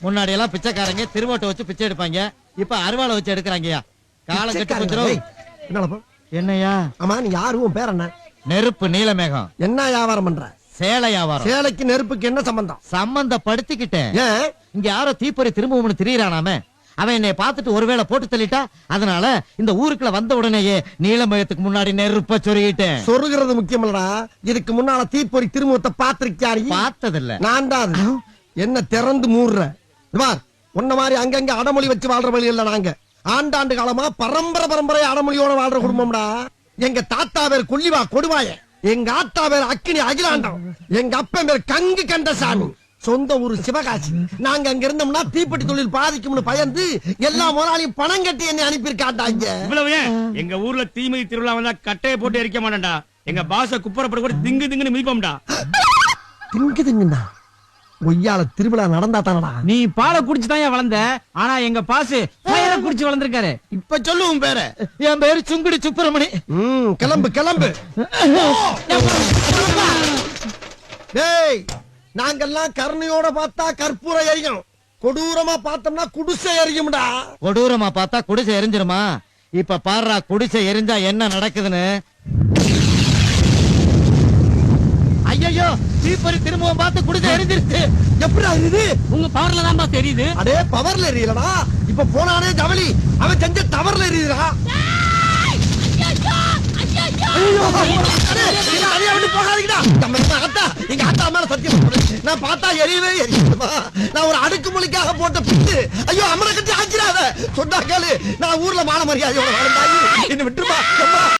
முன்னாடி எல்லாம் பிச்சைக்காரங்க திருவோட்டை வச்சு பிச்சை எடுப்பாங்க, இப்ப அருவாளை வச்சு எடுக்கிறாங்கயா. காலம் கட்டு கொஞ்சம். என்னையா? ஆமா, நீ யாரு? உன் பேர் என்ன? நெருப்பு நீலமேகம். என்ன வியாபாரம் பண்ற? சேலை வியாபாரம். சேலைக்கு நெருப்புக்கு என்ன சம்பந்தம்? சம்பந்தப்படுத்திக்கிட்டேன். ஏன் இங்க யாரோ தீப்பொறி திரும்பவும் திரியறானாமே, அவன் என்னை பார்த்துட்டு ஒருவேளை போட்டு தள்ளிட்டா, அதனால இந்த ஊருக்குள்ள வந்த உடனேயே நீலமயத்துக்கு முன்னாடி நெருப்ப சொருகிட்டேன். சொருகிறது முக்கியம் இல்லடா, இதுக்கு முன்னால தீப்பொறி திருமுகத்தை பாத்திருக்கியாரு? பார்த்ததில்ல. நான் தான். என்ன திறந்து மூடுற பார். உன்ன மாதிரி அங்கங்க அடமொழி வச்சு வாழ்ற வழி இல்ல. நாங்க ஆண்டாண்டு காலமா பரம்பரை அடமொழியோட வாழ்ற குடும்பம்டா. எங்க தாத்தா பேர் கொல்லிவா கொடுவாய, எங்க ஆத்தா பேர் அக்கினி அகிலாண்டம், எங்க அப்பன் பேர் கங்கு கண்டசாமி. சொந்த ஊரு சிவகாசி. நாங்க அங்க இருந்தோம்னா தீப்பெட்டி தொழில் பாதிக்கும்னு பயந்து எல்லா முதலாளியும் பணம் கட்டி என்ன அனுப்பியிருக்காண்டாங்க. இவ்வளவு ஏன்? எங்க ஊர்ல தீமிதி திருவிழா வந்தா கட்டையை போட்டு எரிக்க மாட்டேன்டா. எங்க பாச குப்பரப்பட கூட திங்கு திங்குன்னு மிதிப்போம்டா. திங்கு திங்குண்ணா ஒய்யால திருவிழா நடந்தா தானடா. நீ பாலை குடிச்சுதான் வளர்ந்த, ஆனா எங்க பாசு பயிரை குடிச்சு வளர்ந்திருக்காரு. இப்ப சொல்லுவோம் பேர. என் பேரு சுங்குடி சுப்பிரமணி. கிளம்பு கிளம்பு. டேய், நாங்கெல்லாம் கருணையோட பார்த்தா கற்பூரம் எரியும், கொடூரமா பார்த்தோம்னா குடிசை எரியும்டா. கொடூரமா பார்த்தா குடிசை எரிஞ்சிருமா? இப்ப பாருடா, குடிசை எரிஞ்சா என்ன நடக்குதுன்னு. ஐயோ, தீப்பொறி திரும்பவும் பார்த்து குடிசை எரிஞ்சிருச்சு. எப்படிடா இது? உங்க பவர்ல தான் தெரியுது. அடே, பவர்ல எரியலடா. இப்ப போனானே ஜவலி, அவன் செஞ்ச தவறுல எரியுதுடா. நான் பார்த்தா எரியவே எரியுமா? நான் ஒரு அடுக்குமொழிக்காக போட்ட பிட்டு. ஐயோ, அமர கட்டி ஆக்கிறாத சொன்னா கேளு. நான் ஊர்ல மான மரியாதையோட வாழ்ந்தாயி என்ன விட்டுருமா?